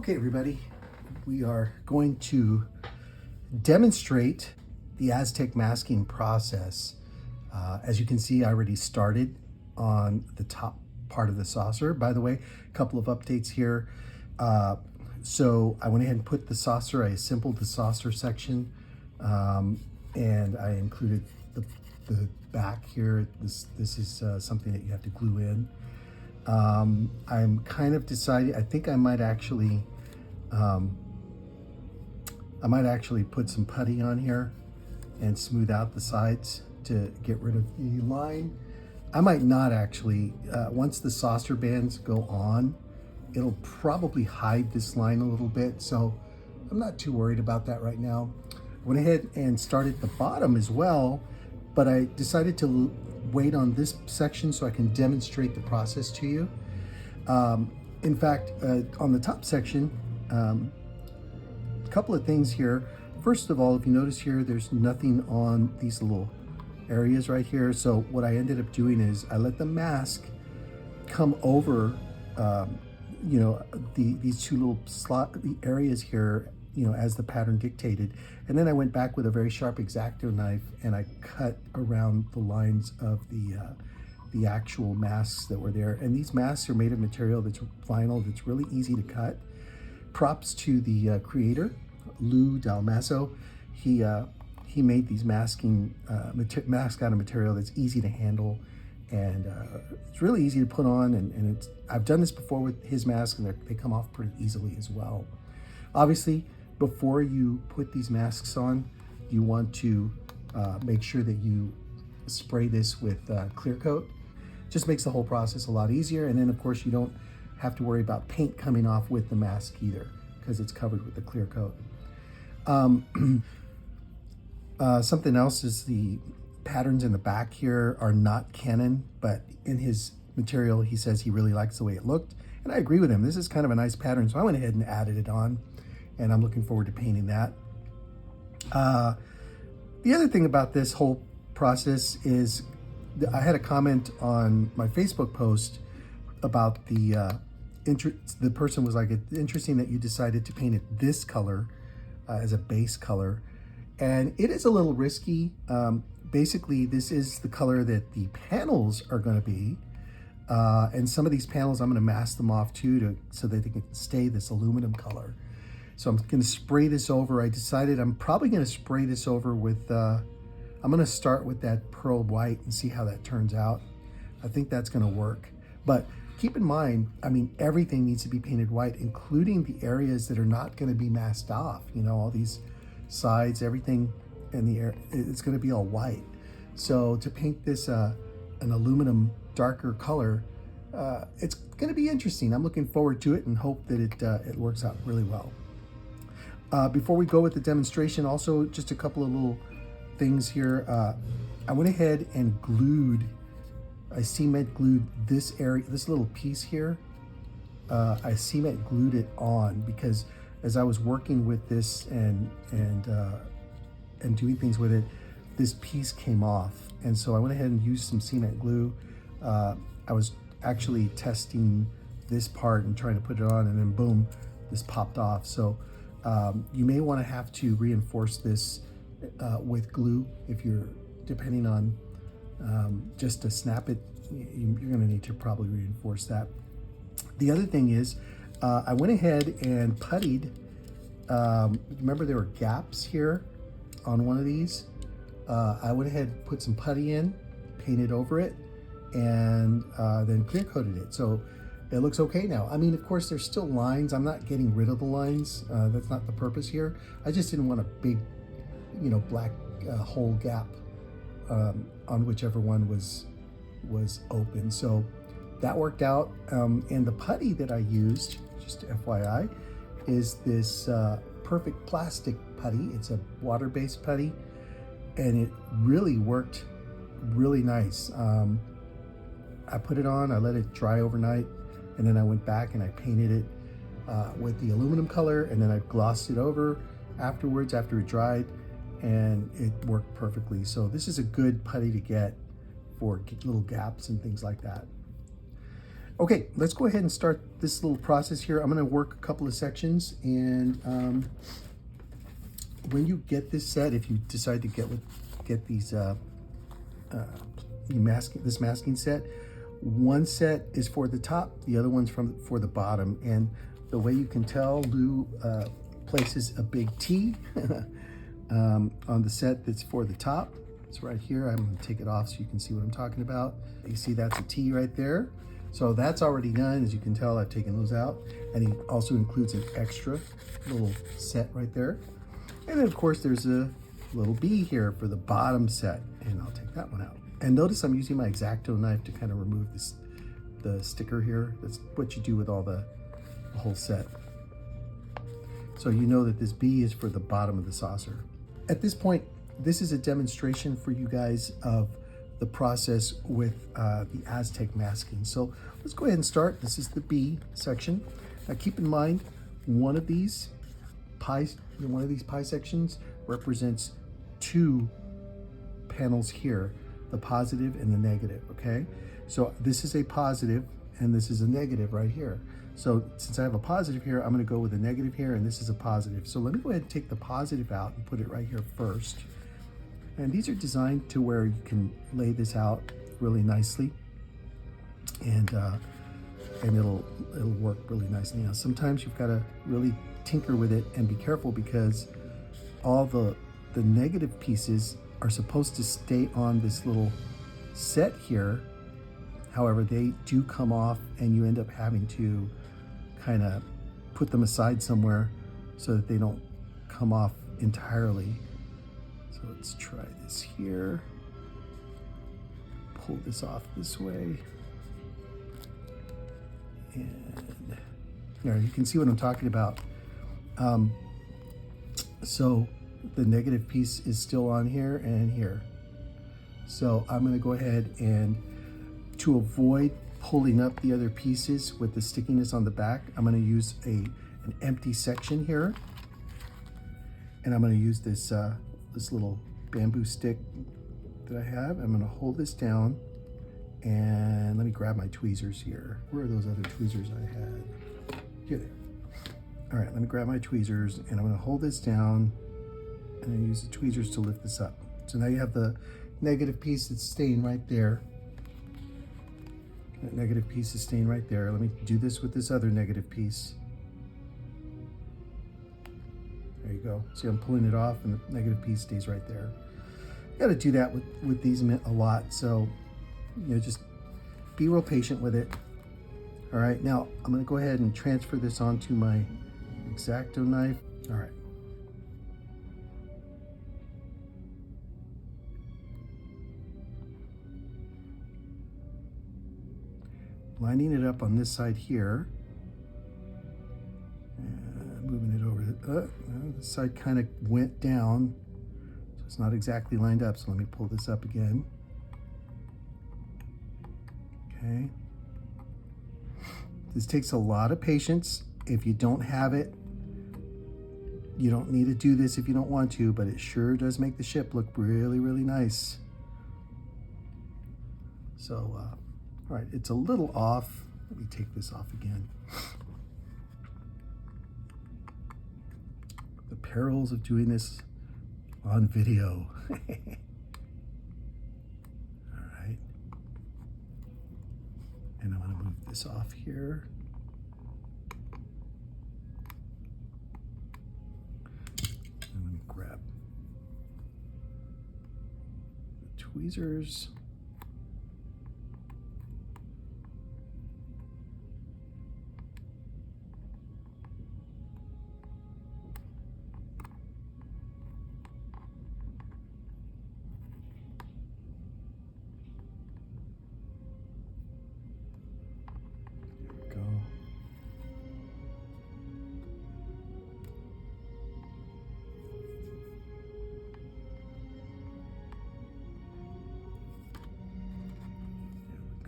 Okay, everybody, we are going to demonstrate the Aztec masking process. As you can see, I already started on the top part of the saucer. By the way, a couple of updates here. So I went ahead and put the saucer, I assembled the saucer section, and I included the back here. This is something that you have to glue in. I'm kind of deciding, I think I might actually put some putty on here and smooth out the sides to get rid of the line. I might not actually. Once the saucer bands go on, it'll probably hide this line a little bit, so I'm not too worried about that right now. I went ahead and started the bottom as well, but I decided to wait on this section so I can demonstrate the process to you. In fact, on the top section, a couple of things here. First of all, if you notice here, there's nothing on these little areas right here. So what I ended up doing is I let the mask come over, these two little the areas here, as the pattern dictated. And then I went back with a very sharp X-Acto knife and I cut around the lines of the actual masks that were there. And these masks are made of material that's vinyl, that's really easy to cut. Props to the creator, Lou Dalmasso. He made these mask out of material that's easy to handle, and it's really easy to put on. And I've done this before with his mask, and they come off pretty easily as well. Obviously, before you put these masks on, you want to make sure that you spray this with clear coat. Just makes the whole process a lot easier. And then of course you don't have to worry about paint coming off with the mask either, because it's covered with the clear coat. Something else is the patterns in the back here are not Canon, but in his material he says he really likes the way it looked, and I agree with him. This is kind of a nice pattern, so I went ahead and added it on, and I'm looking forward to painting that. The other thing about this whole process is I had a comment on my Facebook post about the person was like, it's interesting that you decided to paint it this color as a base color, and it is a little risky. Basically, this is the color that the panels are going to be, and some of these panels I'm going to mask them off too, so that they can stay this aluminum color. So I'm going to spray this over. I decided I'm probably going to spray this over with, I'm going to start with that pearl white and see how that turns out. I think that's going to work. But keep in mind, I mean, everything needs to be painted white, including the areas that are not going to be masked off. All these sides, everything in the air, it's going to be all white. So to paint this an aluminum darker color, it's going to be interesting. I'm looking forward to it and hope that it works out really well. Before we go with the demonstration, also just a couple of little things here. I went ahead and I cement glued this area, this little piece here. I cement glued it on because as I was working with this and doing things with it, this piece came off. And so I went ahead and used some cement glue. I was actually testing this part and trying to put it on, and then boom, this popped off. So you may want to have to reinforce this with glue if you're depending on just to snap it. You're going to need to probably reinforce that. The other thing is I went ahead and puttied. Remember there were gaps here on one of these. I went ahead and put some putty in, painted over it, and then clear coated it. So it looks okay now. I mean, of course, there's still lines. I'm not getting rid of the lines. That's not the purpose here. I just didn't want a big, black hole gap on whichever one was open. So that worked out. And the putty that I used, just FYI, is this Perfect Plastic putty. It's a water-based putty, and it really worked really nice. I put it on, I let it dry overnight, and then I went back and I painted it with the aluminum color, and then I glossed it over afterwards after it dried, and it worked perfectly. So this is a good putty to get for little gaps and things like that. Okay, let's go ahead and start this little process here. I'm going to work a couple of sections, and when you get this set, if you decide to get these this masking set, one set is for the top, the other one's for the bottom. And the way you can tell, Lou places a big T on the set that's for the top. It's right here. I'm going to take it off so you can see what I'm talking about. You see that's a T right there. So that's already done. As you can tell, I've taken those out. And he also includes an extra little set right there. And then of course there's a little B here for the bottom set, and I'll take that one out. And notice I'm using my X-Acto knife to kind of remove the sticker here. That's what you do with all the whole set. So you know that this B is for the bottom of the saucer. At this point, this is a demonstration for you guys of the process with the Aztec masking. So let's go ahead and start. This is the B section. Now keep in mind, one of these pie sections represents two panels here, the positive and the negative, okay? So this is a positive and this is a negative right here. So since I have a positive here, I'm gonna go with a negative here, and this is a positive. So let me go ahead and take the positive out and put it right here first. And these are designed to where you can lay this out really nicely, and it'll work really nicely. Now sometimes you've got to really tinker with it and be careful, because all the negative pieces are supposed to stay on this little set here. However, they do come off, and you end up having to kind of put them aside somewhere so that they don't come off entirely. So let's try this here. Pull this off this way. And there, you can see what I'm talking about. So the negative piece is still on here and here. So I'm going to go ahead and, to avoid pulling up the other pieces with the stickiness on the back, I'm going to use an empty section here. And I'm going to use this little bamboo stick that I have. I'm going to hold this down, and let me grab my tweezers here. Where are those other tweezers I had? Here they are. All right, let me grab my tweezers, and I'm going to hold this down, and I use the tweezers to lift this up. So now you have the negative piece that's staying right there. That negative piece is staying right there. Let me do this with this other negative piece. There you go. See, I'm pulling it off, and the negative piece stays right there. You got to do that with these a lot. So, just be real patient with it. All right, now I'm going to go ahead and transfer this onto my X-Acto knife. All right. Lining it up on this side here. And moving it over. This side kind of went down, so it's not exactly lined up. So let me pull this up again. Okay. This takes a lot of patience. If you don't have it, you don't need to do this if you don't want to, but it sure does make the ship look really, really nice. So, all right, it's a little off. Let me take this off again. The perils of doing this on video. All right. And I'm going to move this off here. And let me grab the tweezers.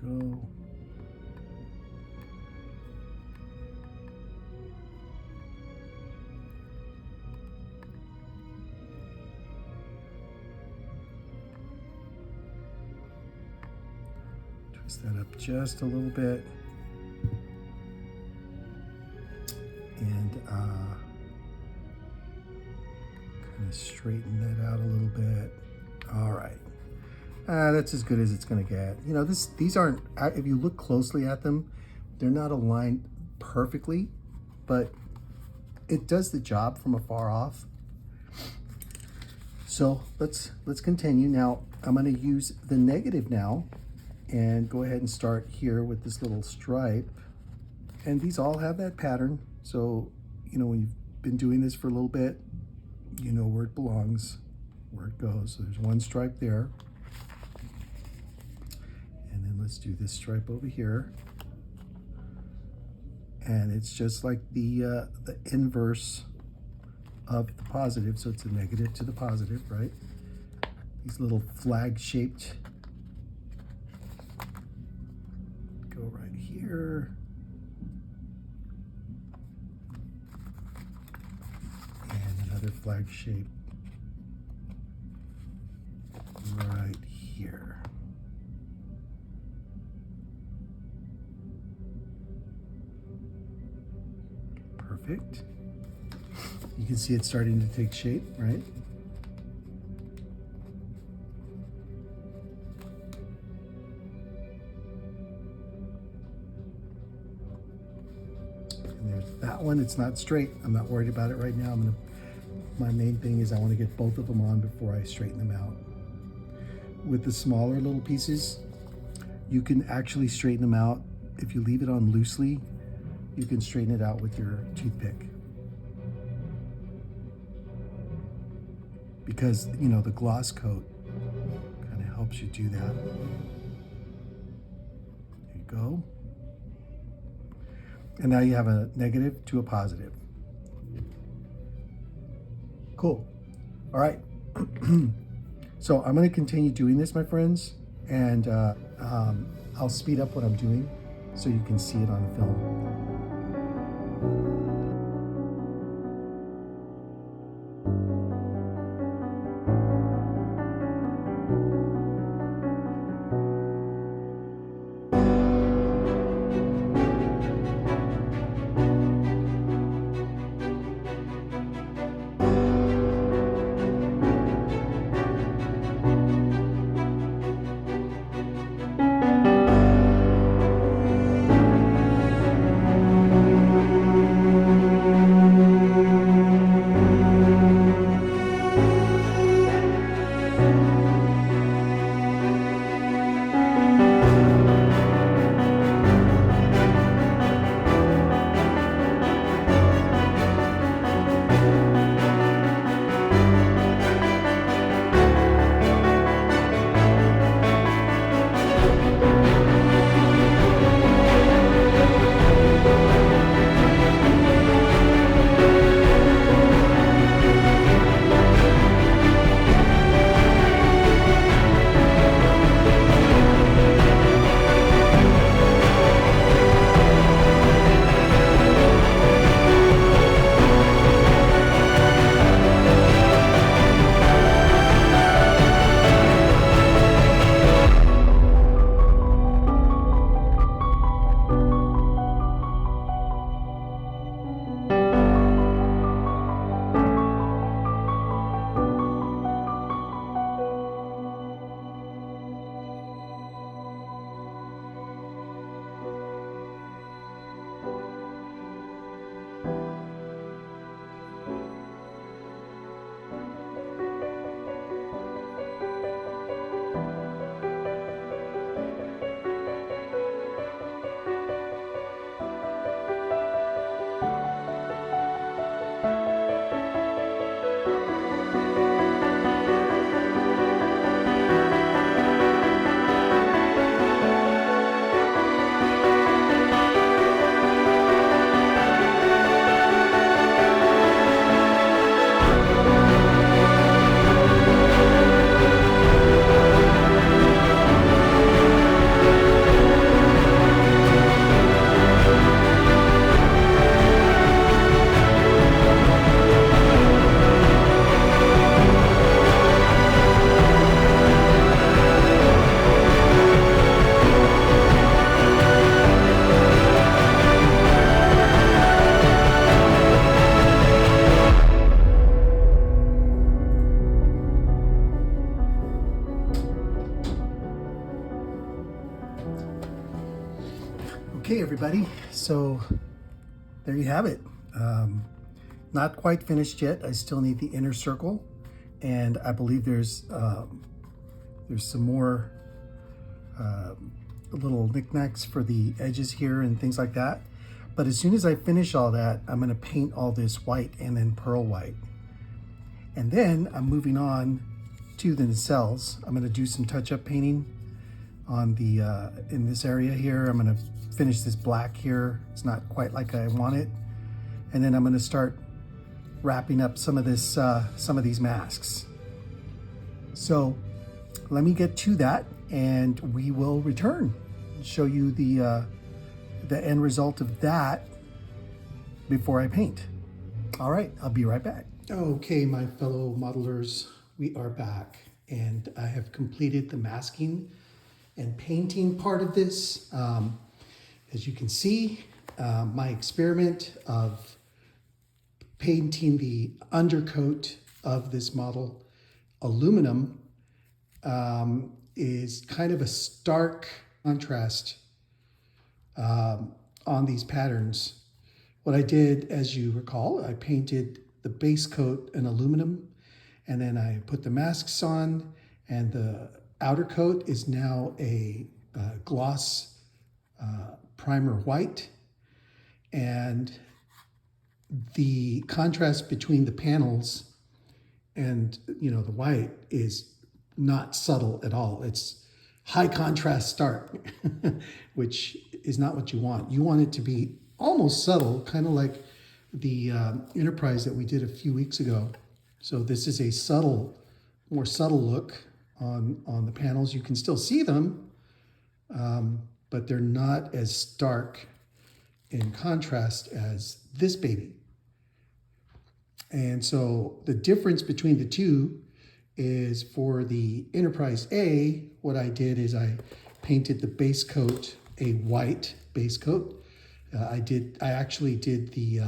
Go. Twist that up just a little bit. straighten that out a little bit. All right. That's as good as it's going to get. You know, these aren't, if you look closely at them, they're not aligned perfectly, but it does the job from afar off. So let's continue. Now I'm going to use the negative now and go ahead and start here with this little stripe. And these all have that pattern. So, you know, when you've been doing this for a little bit, you know where it belongs, where it goes. So there's one stripe there. And then let's do this stripe over here. And it's just like the inverse of the positive. So it's a negative to the positive, right? These little flag shaped go right here. And another flag shape right here. Perfect. You can see it's starting to take shape, right? And there's that one. It's not straight. I'm not worried about it right now. My main thing is I want to get both of them on before I straighten them out. With the smaller little pieces, you can actually straighten them out. If you leave it on loosely, you can straighten it out with your toothpick. Because, you know, the gloss coat kind of helps you do that. There you go. And now you have a negative to a positive. Cool. All right. So I'm going to continue doing this, my friends, and I'll speed up what I'm doing so you can see it on film. Okay, everybody, so there you have it. Not quite finished yet. I still need the inner circle, and I believe there's some more little knickknacks for the edges here and things like that. But as soon as I finish all that, I'm going to paint all this white and then pearl white. And then I'm moving on to the nacelles. I'm going to do some touch-up painting on the in this area here. I'm going to finish this black here. It's not quite like I want it. And then I'm going to start wrapping up some of this some of these masks. So let me get to that and we will return and show you the end result of that before I paint. All right, I'll be right back. Okay, my fellow modelers, we are back and I have completed the masking and painting part of this. As you can see, my experiment of painting the undercoat of this model aluminum is kind of a stark contrast on these patterns. What I did, as you recall, I painted the base coat in aluminum, and then I put the masks on, and the outer coat is now a gloss primer white. And the contrast between the panels and the white is not subtle at all. It's high contrast stark, which is not what you want. You want it to be almost subtle, kind of like the Enterprise that we did a few weeks ago. So this is a subtle, more subtle look on the panels. You can still see them, but they're not as stark in contrast as this baby. And so the difference between the two is for the Enterprise A, what I did is I painted the base coat a white base coat. I actually did the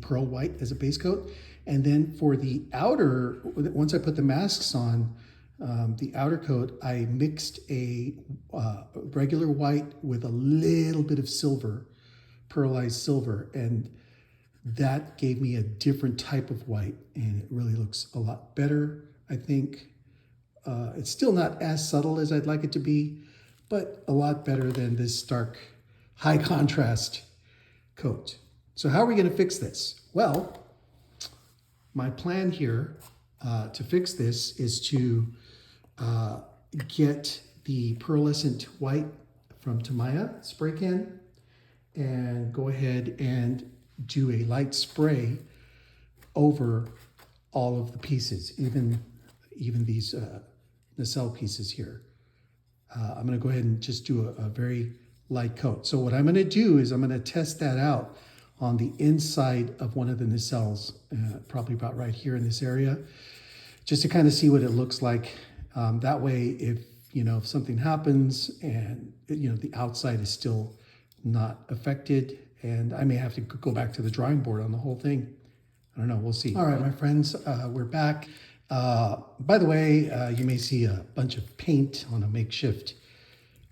pearl white as a base coat. And then for the outer, once I put the masks on, the outer coat, I mixed a regular white with a little bit of silver, pearlized silver, and that gave me a different type of white, and it really looks a lot better, I think. It's still not as subtle as I'd like it to be, but a lot better than this stark, high contrast coat. So how are we going to fix this? Well, my plan here to fix this is to get the pearlescent white from Tamiya spray can and go ahead and do a light spray over all of the pieces, even these nacelle pieces here. I'm going to go ahead and just do a very light coat. So what I'm going to do is I'm going to test that out on the inside of one of the nacelles, probably about right here in this area, just to kind of see what it looks like. That way, if something happens and the outside is still not affected, and I may have to go back to the drawing board on the whole thing. I don't know, we'll see. All right, my friends, we're back. By the way, you may see a bunch of paint on a makeshift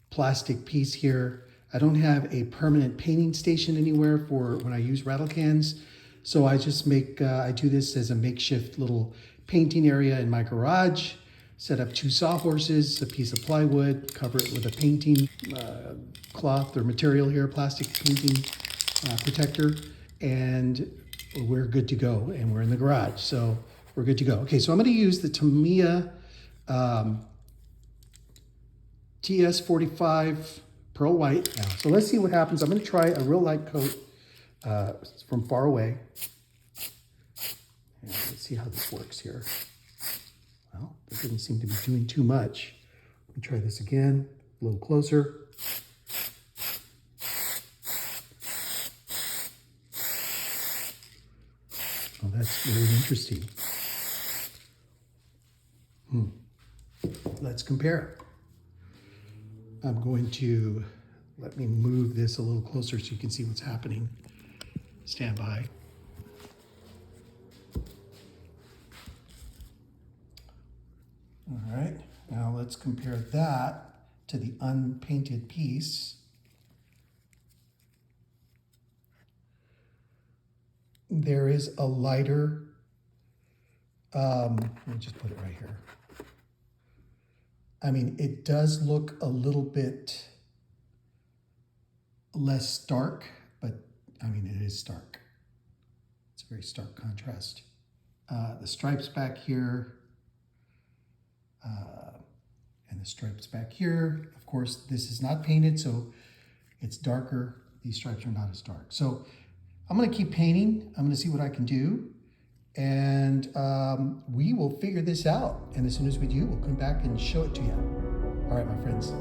plastic piece here. I don't have a permanent painting station anywhere for when I use rattle cans. So I just I do this as a makeshift little painting area in my garage. Set up 2 sawhorses, a piece of plywood, cover it with a painting cloth or material here, plastic painting protector, and we're good to go. And we're in the garage, so we're good to go. Okay, so I'm going to use the Tamiya TS45 pearl white. Now, so let's see what happens. I'm going to try a real light coat from far away. And let's see how this works here. Well, it didn't seem to be doing too much. Let me try this again, a little closer. Oh, that's very interesting. Let's compare. I'm going to, let me move this a little closer so you can see what's happening. Stand by. All right, now let's compare that to the unpainted piece. there is a lighter, let me just put it right here. I mean, it does look a little bit less stark, but I mean, it is stark. It's a very stark contrast. The stripes back here, and the stripes back here. Of course, this is not painted, so it's darker. These stripes are not as dark. So I'm gonna keep painting. I'm gonna see what I can do. And we will figure this out. And as soon as we do, we'll come back and show it to you. All right, my friends.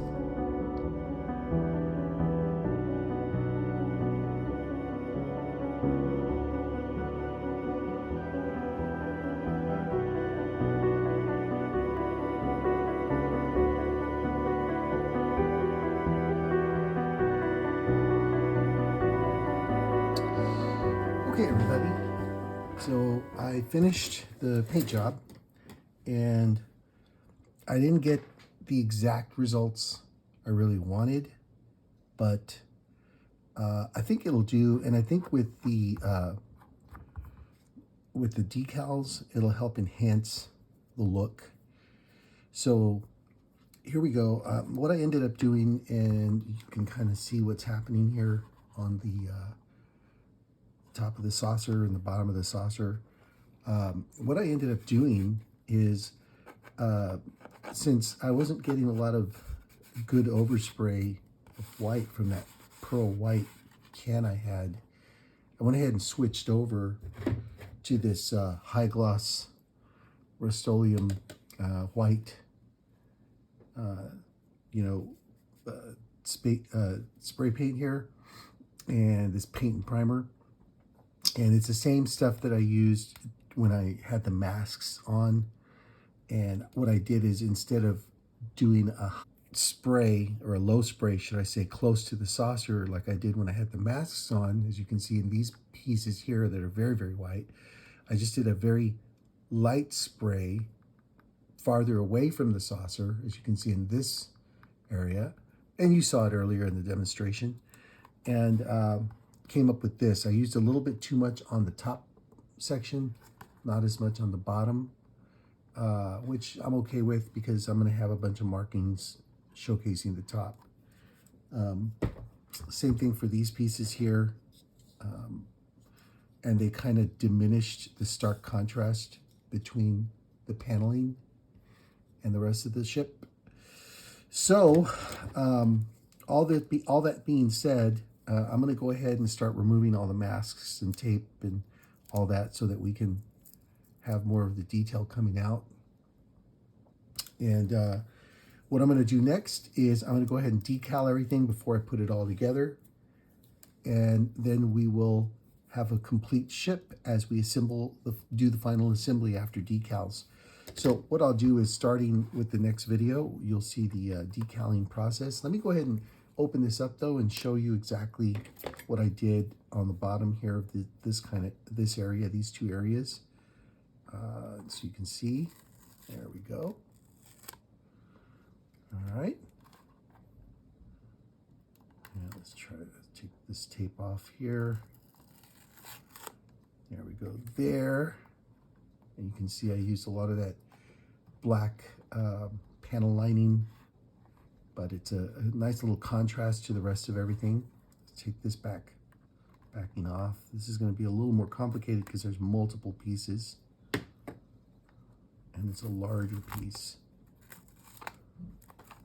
Okay, everybody. So I finished the paint job, and I didn't get the exact results I really wanted, but I think it'll do. And I think with the decals, it'll help enhance the look. So here we go. What I ended up doing, and you can kind of see what's happening here on the top of the saucer and the bottom of the saucer. What I ended up doing is, since I wasn't getting a lot of good overspray of white from that pearl white can I had, I went ahead and switched over to this high gloss Rust-Oleum white, spray paint here, and this paint and primer. And it's the same stuff that I used when I had the masks on. And what I did is, instead of doing a spray, or a low spray, should I say, close to the saucer like I did when I had the masks on, as you can see in these pieces here that are very, very white, I just did a very light spray farther away from the saucer, as you can see in this area. And you saw it earlier in the demonstration. And came up with this. I used a little bit too much on the top section, not as much on the bottom, which I'm okay with, because I'm going to have a bunch of markings showcasing the top. Same thing for these pieces here. And they kind of diminished the stark contrast between the paneling and the rest of the ship. So all that being said, I'm going to go ahead and start removing all the masks and tape and all that, so that we can have more of the detail coming out. And what I'm going to do next is I'm going to go ahead and decal everything before I put it all together. And then we will have a complete ship as we do the final assembly after decals. So what I'll do is, starting with the next video, you'll see the decaling process. Let me go ahead and open this up though and show you exactly what I did on the bottom here of this area, these two areas. So you can see, there we go. All right. Now let's try to take this tape off here. There we go there. And you can see I used a lot of that black panel lining, but it's a nice little contrast to the rest of everything. Let's take this backing off. This is going to be a little more complicated because there's multiple pieces, and it's a larger piece.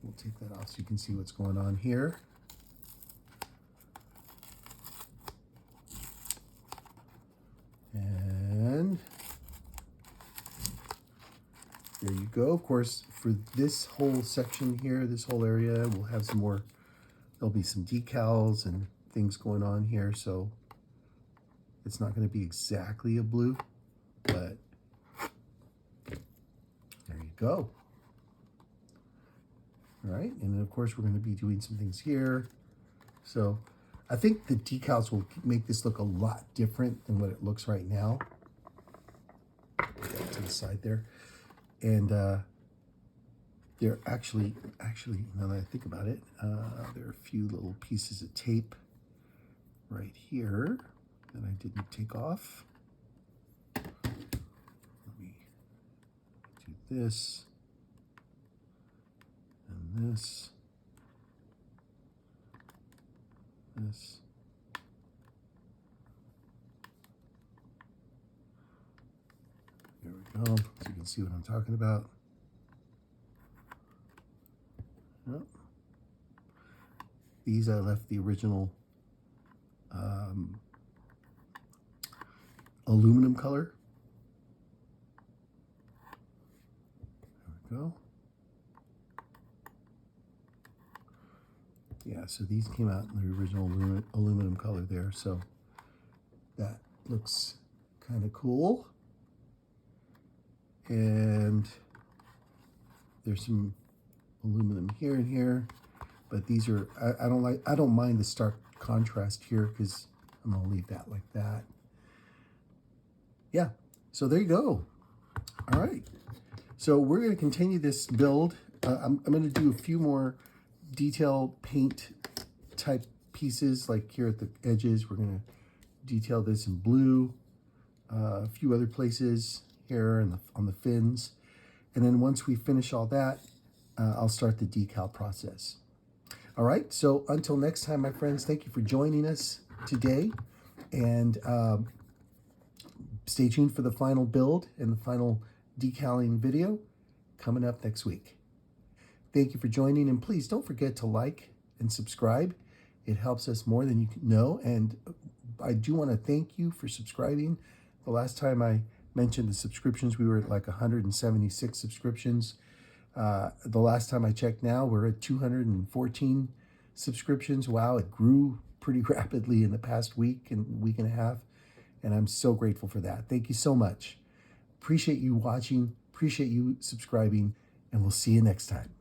We'll take that off so you can see what's going on here. And there you go. Of course, for this whole section here, this whole area, we'll have some more, there'll be some decals and things going on here. So it's not going to be exactly a blue, but there you go. All right, and then of course we're going to be doing some things here. So I think the decals will make this look a lot different than what it looks right now. Put that to the side there. And they're actually, now that I think about it, there are a few little pieces of tape right here that I didn't take off. this and this. This. There we go, so you can see what I'm talking about. Yep. These I left the original aluminum color. There we go. Yeah, so these came out in the original aluminum color there, so that looks kind of cool. And there's some aluminum here and here, but these are, I don't mind the stark contrast here because I'm gonna leave that like that. Yeah, so there you go. All right, so we're gonna continue this build. I'm gonna do a few more detail paint type pieces, like here at the edges. We're gonna detail this in blue, a few other places here and on the fins. And then once we finish all that, I'll start the decal process. All right, so until next time, my friends, thank you for joining us today. And stay tuned for the final build and the final decaling video coming up next week. Thank you for joining, and please don't forget to like and subscribe. It helps us more than you know, and I do want to thank you for subscribing. The last time I mentioned the subscriptions, we were at like 176 subscriptions. The last time I checked now, we're at 214 subscriptions. Wow, it grew pretty rapidly in the past week and a half, and I'm so grateful for that. Thank you so much. Appreciate you watching, appreciate you subscribing, and we'll see you next time.